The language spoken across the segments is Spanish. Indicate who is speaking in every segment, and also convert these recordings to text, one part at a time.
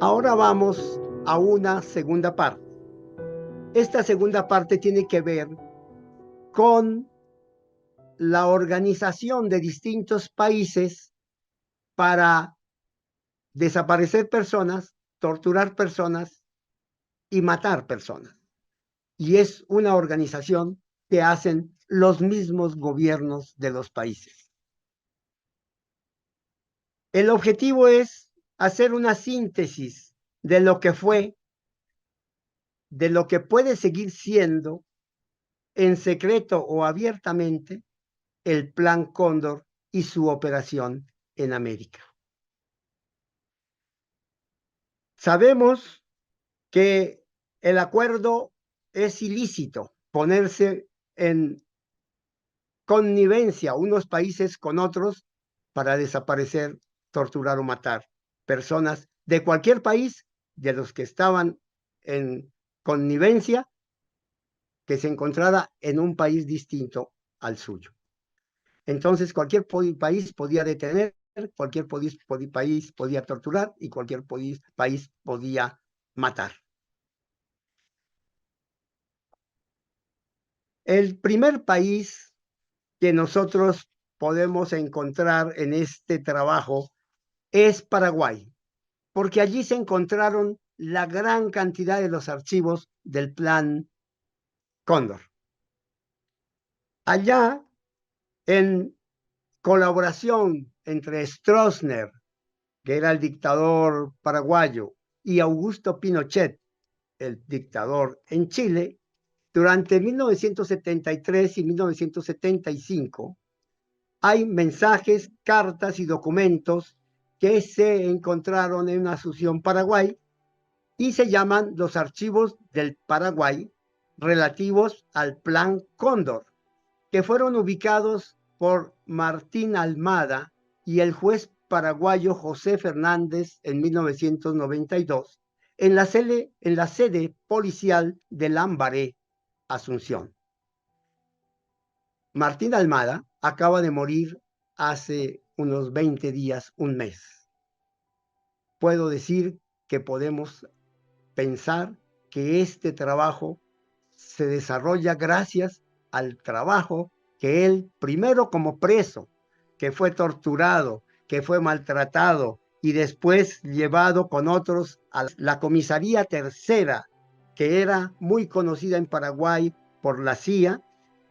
Speaker 1: Ahora vamos a una segunda parte. Esta segunda parte tiene que ver con la organización de distintos países para desaparecer personas, torturar personas y matar personas. Y es una organización que hacen los mismos gobiernos de los países. El objetivo es hacer una síntesis de lo que fue, de lo que puede seguir siendo, en secreto o abiertamente, el Plan Cóndor y su operación en América. Sabemos que el acuerdo es ilícito, ponerse en connivencia unos países con otros para desaparecer, torturar o matar personas de cualquier país de los que estaban en connivencia que se encontrara en un país distinto al suyo. Entonces cualquier país podía detener, cualquier país podía torturar y cualquier país podía matar. El primer país que nosotros podemos encontrar en este trabajo es Paraguay, porque allí se encontraron la gran cantidad de los archivos del Plan Cóndor. Allá, en colaboración entre Stroessner, que era el dictador paraguayo, y Augusto Pinochet, el dictador en Chile, durante 1973 y 1975, hay mensajes, cartas y documentos que se encontraron en Asunción, Paraguay, y se llaman los archivos del Paraguay relativos al Plan Cóndor, que fueron ubicados por Martín Almada y el juez paraguayo José Fernández en 1992 en la sede policial de Lambaré, Asunción. Martín Almada acaba de morir hace unos 20 días, un mes. Puedo decir que podemos pensar que este trabajo se desarrolla gracias al trabajo que él, primero como preso, que fue torturado, que fue maltratado y después llevado con otros a la comisaría tercera, que era muy conocida en Paraguay por la CIA.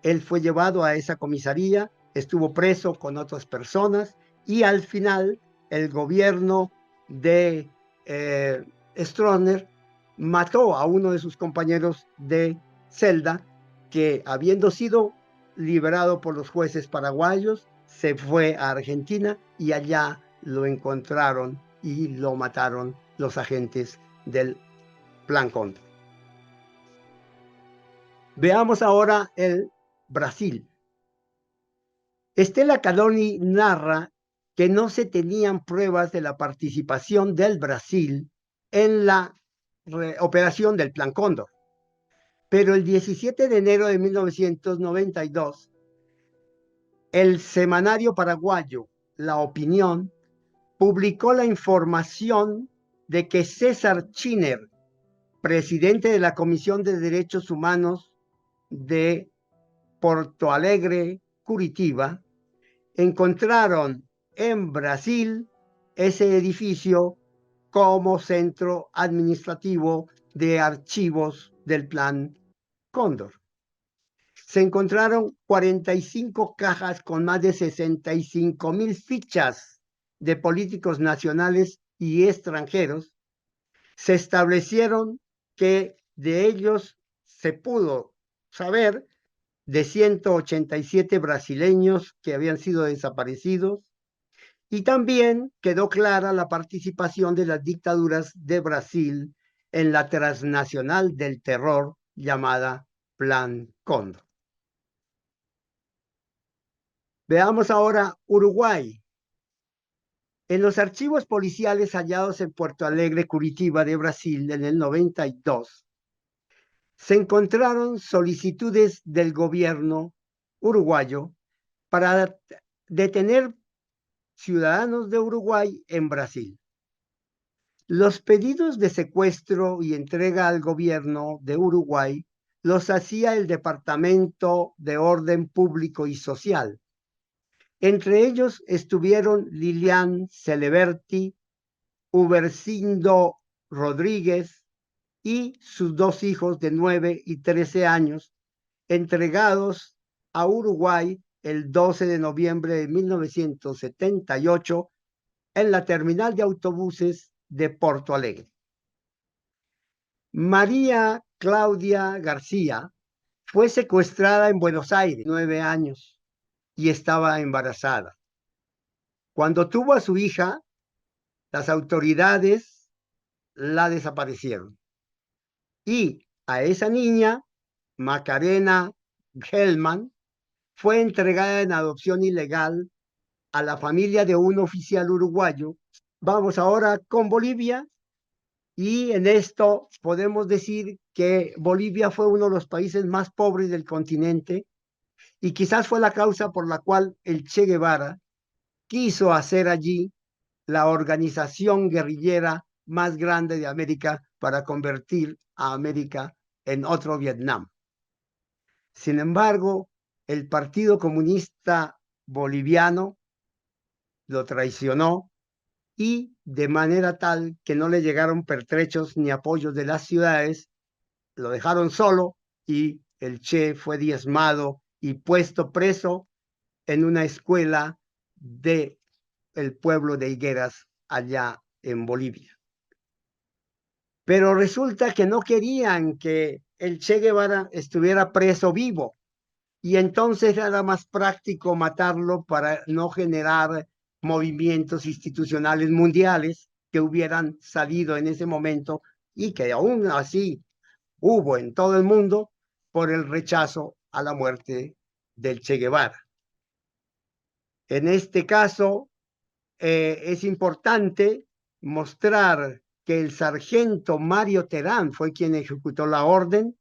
Speaker 1: Él fue llevado a esa comisaría, estuvo preso con otras personas y al final el gobierno de Stroessner mató a uno de sus compañeros de celda que, habiendo sido liberado por los jueces paraguayos, se fue a Argentina y allá lo encontraron y lo mataron los agentes del Plan Cóndor. Veamos ahora el Brasil. Stella Caloni narra que no se tenían pruebas de la participación del Brasil en la operación del Plan Cóndor. Pero el 17 de enero de 1992, el semanario paraguayo La Opinión publicó la información de que César Chiner, presidente de la Comisión de Derechos Humanos de Porto Alegre, Curitiba, encontraron en Brasil ese edificio como centro administrativo de archivos del Plan Cóndor. Se encontraron 45 cajas con más de 65,000 fichas de políticos nacionales y extranjeros. Se establecieron que de ellos se pudo saber de 187 brasileños que habían sido desaparecidos, y también quedó clara la participación de las dictaduras de Brasil en la transnacional del terror llamada Plan Cóndor. Veamos ahora Uruguay. En los archivos policiales hallados en Puerto Alegre, Curitiba de Brasil en el 92, se encontraron solicitudes del gobierno uruguayo para detener ciudadanos de Uruguay en Brasil. Los pedidos de secuestro y entrega al gobierno de Uruguay los hacía el Departamento de Orden Público y Social. Entre ellos estuvieron Lilian Celeberti, Ubercindo Rodríguez y sus dos hijos de 9 y 13 años, entregados a Uruguay el 12 de noviembre de 1978 en la terminal de autobuses de Porto Alegre. María Claudia García fue secuestrada en Buenos Aires, 9 años, y estaba embarazada. Cuando tuvo a su hija, las autoridades la desaparecieron. Y a esa niña, Macarena Gelman, fue entregada en adopción ilegal a la familia de un oficial uruguayo. Vamos ahora con Bolivia, y en esto podemos decir que Bolivia fue uno de los países más pobres del continente y quizás fue la causa por la cual el Che Guevara quiso hacer allí la organización guerrillera más grande de América para convertir a América en otro Vietnam. Sin embargo, el Partido Comunista Boliviano lo traicionó y de manera tal que no le llegaron pertrechos ni apoyos de las ciudades, lo dejaron solo y el Che fue diezmado y puesto preso en una escuela de el pueblo de Higueras allá en Bolivia. Pero resulta que no querían que el Che Guevara estuviera preso vivo y entonces era más práctico matarlo para no generar movimientos institucionales mundiales que hubieran salido en ese momento y que aún así hubo en todo el mundo por el rechazo a la muerte del Che Guevara. En este caso, es importante mostrar que el sargento Mario Terán fue quien ejecutó la orden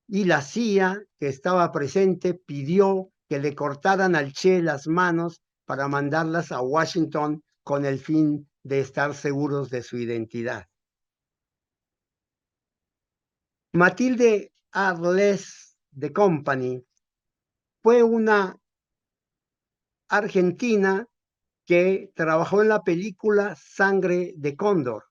Speaker 1: y la CIA, que estaba presente, pidió que le cortaran al Che las manos para mandarlas a Washington con el fin de estar seguros de su identidad. Matilde Arles de Company fue una argentina que trabajó en la película Sangre de Cóndor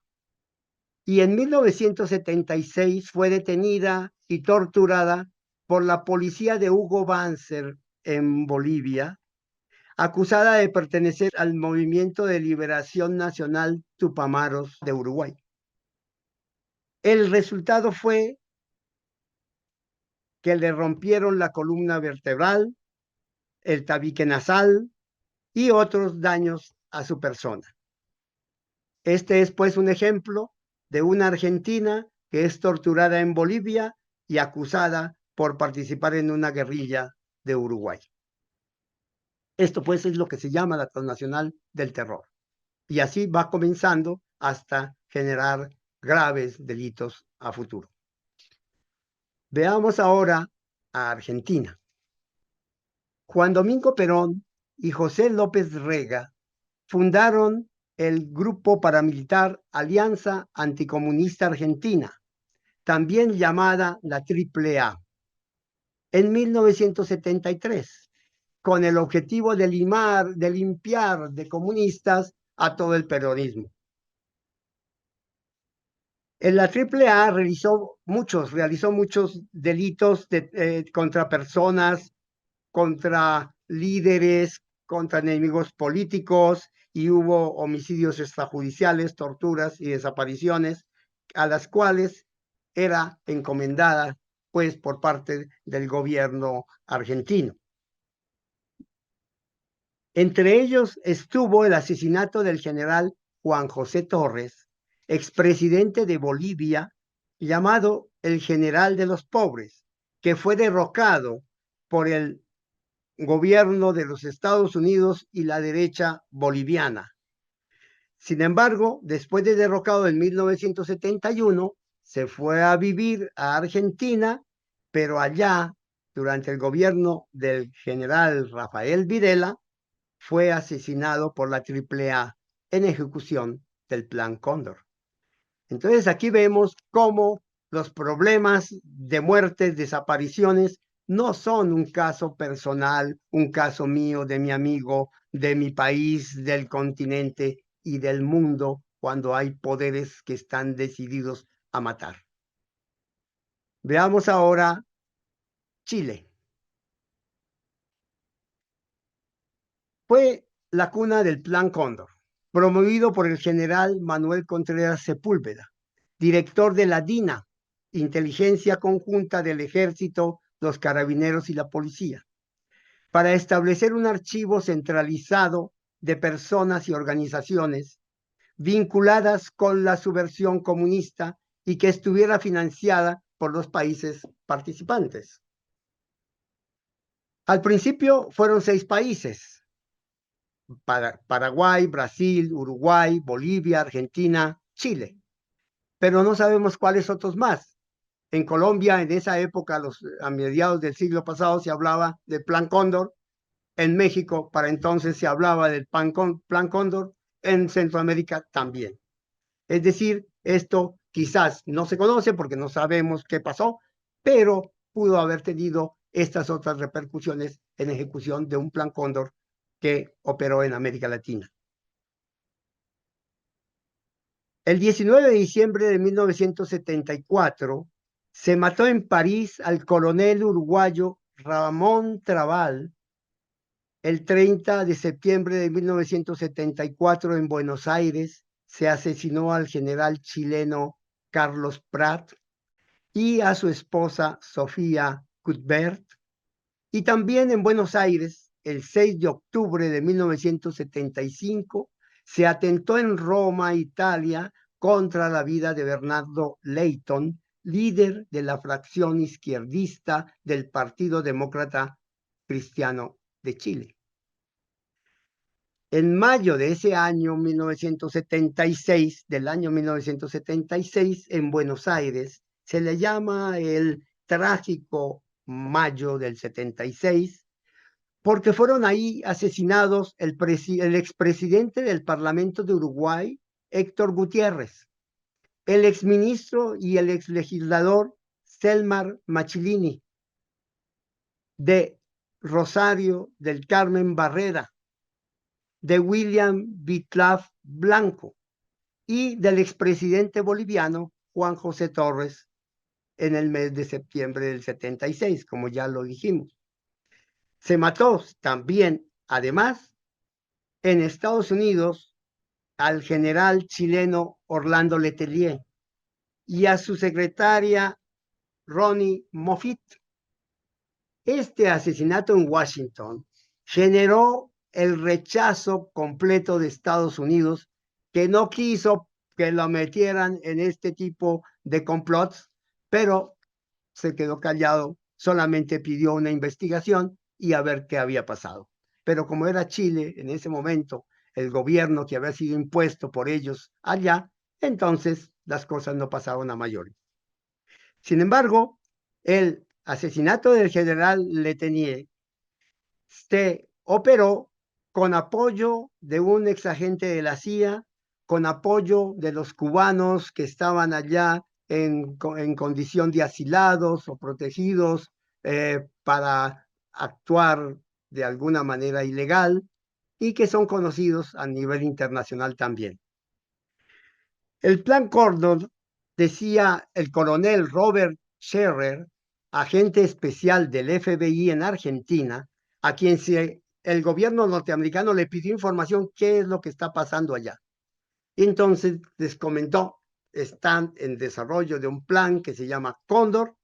Speaker 1: y en 1976 fue detenida y torturada por la policía de Hugo Banzer en Bolivia, acusada de pertenecer al Movimiento de Liberación Nacional Tupamaros de Uruguay. El resultado fue que le rompieron la columna vertebral, el tabique nasal y otros daños a su persona. Este es pues un ejemplo de una argentina que es torturada en Bolivia y acusada por participar en una guerrilla de Uruguay. Esto pues es lo que se llama la transnacional del terror. Y así va comenzando hasta generar graves delitos a futuro. Veamos ahora a Argentina. Juan Domingo Perón y José López Rega fundaron el grupo paramilitar Alianza Anticomunista Argentina, también llamada la AAA, en 1973, con el objetivo de limpiar de comunistas a todo el peronismo. En la AAA realizó muchos delitos contra personas, contra líderes, contra enemigos políticos, y hubo homicidios extrajudiciales, torturas y desapariciones a las cuales era encomendada pues por parte del gobierno argentino. Entre ellos estuvo el asesinato del general Juan José Torres, expresidente de Bolivia, llamado el general de los pobres, que fue derrocado por el gobierno de los Estados Unidos y la derecha boliviana. Sin embargo, después de derrocado en 1971, se fue a vivir a Argentina, pero allá, durante el gobierno del general Rafael Videla, fue asesinado por la AAA en ejecución del Plan Cóndor. Entonces aquí vemos cómo los problemas de muertes, desapariciones, no son un caso personal, un caso mío, de mi amigo, de mi país, del continente y del mundo, cuando hay poderes que están decididos a matar. Veamos ahora Chile. Fue la cuna del Plan Cóndor, promovido por el general Manuel Contreras Sepúlveda, director de la DINA, Inteligencia Conjunta del Ejército, los Carabineros y la Policía, para establecer un archivo centralizado de personas y organizaciones vinculadas con la subversión comunista y que estuviera financiada por los países participantes. Al principio fueron 6 países: Paraguay, Brasil, Uruguay, Bolivia, Argentina, Chile, pero no sabemos cuáles otros más. En Colombia, en esa época, a mediados del siglo pasado, se hablaba del Plan Cóndor. En México, para entonces, se hablaba del Plan Cóndor. En Centroamérica también. Es decir, esto quizás no se conoce porque no sabemos qué pasó, pero pudo haber tenido estas otras repercusiones en ejecución de un Plan Cóndor que operó en América Latina. El 19 de diciembre de 1974 se mató en París al coronel uruguayo Ramón Trabal. El 30 de septiembre de 1974 en Buenos Aires se asesinó al general chileno Carlos Prat y a su esposa Sofía Cuthbert. Y también en Buenos Aires, el 6 de octubre de 1975, se atentó en Roma, Italia, contra la vida de Bernardo Leighton, líder de la fracción izquierdista del Partido Demócrata Cristiano de Chile. En mayo de ese año 1976, del año 1976, en Buenos Aires, se le llama el trágico mayo del 76, porque fueron ahí asesinados el expresidente del Parlamento de Uruguay, Héctor Gutiérrez, el exministro y el exlegislador Selmar Machilini, de Rosario del Carmen Barrera, de William Vitlaf Blanco y del expresidente boliviano Juan José Torres en el mes de septiembre del 76, como ya lo dijimos. Se mató también, además, en Estados Unidos, al general chileno Orlando Letelier y a su secretaria Ronnie Moffitt. Este asesinato en Washington generó el rechazo completo de Estados Unidos, que no quiso que lo metieran en este tipo de complots, pero se quedó callado, solamente pidió una investigación y a ver qué había pasado. Pero como era Chile en ese momento, el gobierno que había sido impuesto por ellos allá, entonces las cosas no pasaron a mayores. Sin embargo, el asesinato del general Letelier se operó con apoyo de un exagente de la CIA, con apoyo de los cubanos que estaban allá en condición de asilados o protegidos para actuar de alguna manera ilegal y que son conocidos a nivel internacional también. El Plan Cóndor, decía el coronel Robert Scherer, agente especial del FBI en Argentina, a quien el gobierno norteamericano le pidió información qué es lo que está pasando allá. Y entonces les comentó, están en desarrollo de un plan que se llama Cóndor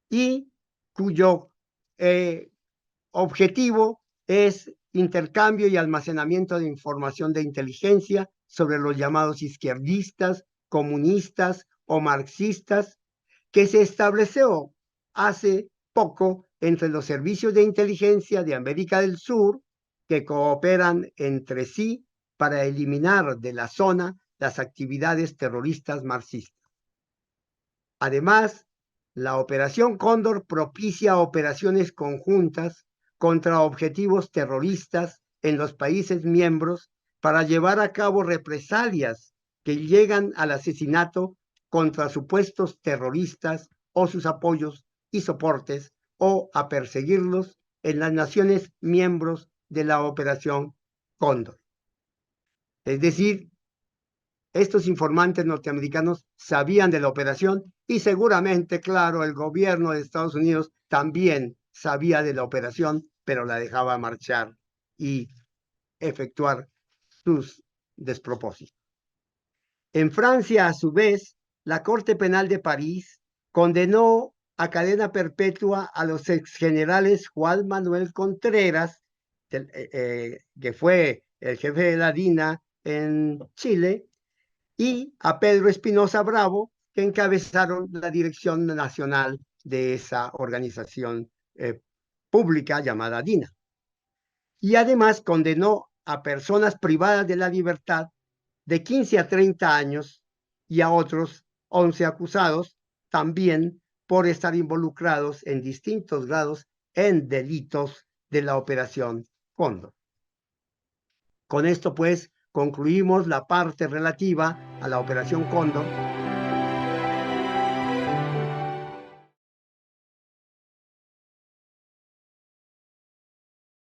Speaker 1: y cuyo objetivo es intercambio y almacenamiento de información de inteligencia sobre los llamados izquierdistas, comunistas o marxistas, que se estableció hace poco entre los servicios de inteligencia de América del Sur, que cooperan entre sí para eliminar de la zona las actividades terroristas marxistas. Además, la Operación Cóndor propicia operaciones conjuntas contra objetivos terroristas en los países miembros para llevar a cabo represalias que llegan al asesinato contra supuestos terroristas o sus apoyos y soportes, o a perseguirlos en las naciones miembros de la Operación Cóndor. Es decir, estos informantes norteamericanos sabían de la operación y seguramente, claro, el gobierno de Estados Unidos también sabía de la operación, pero la dejaba marchar y efectuar sus despropósitos. En Francia, a su vez, la Corte Penal de París condenó a cadena perpetua a los exgenerales Juan Manuel Contreras, que fue el jefe de la DINA en Chile, y a Pedro Espinosa Bravo, que encabezaron la dirección nacional de esa organización pública llamada DINA. Y además condenó a personas privadas de la libertad de 15 a 30 años y a otros 11 acusados también por estar involucrados en distintos grados en delitos de la Operación Cóndor. Con esto, pues, concluimos la parte relativa a la Operación Cóndor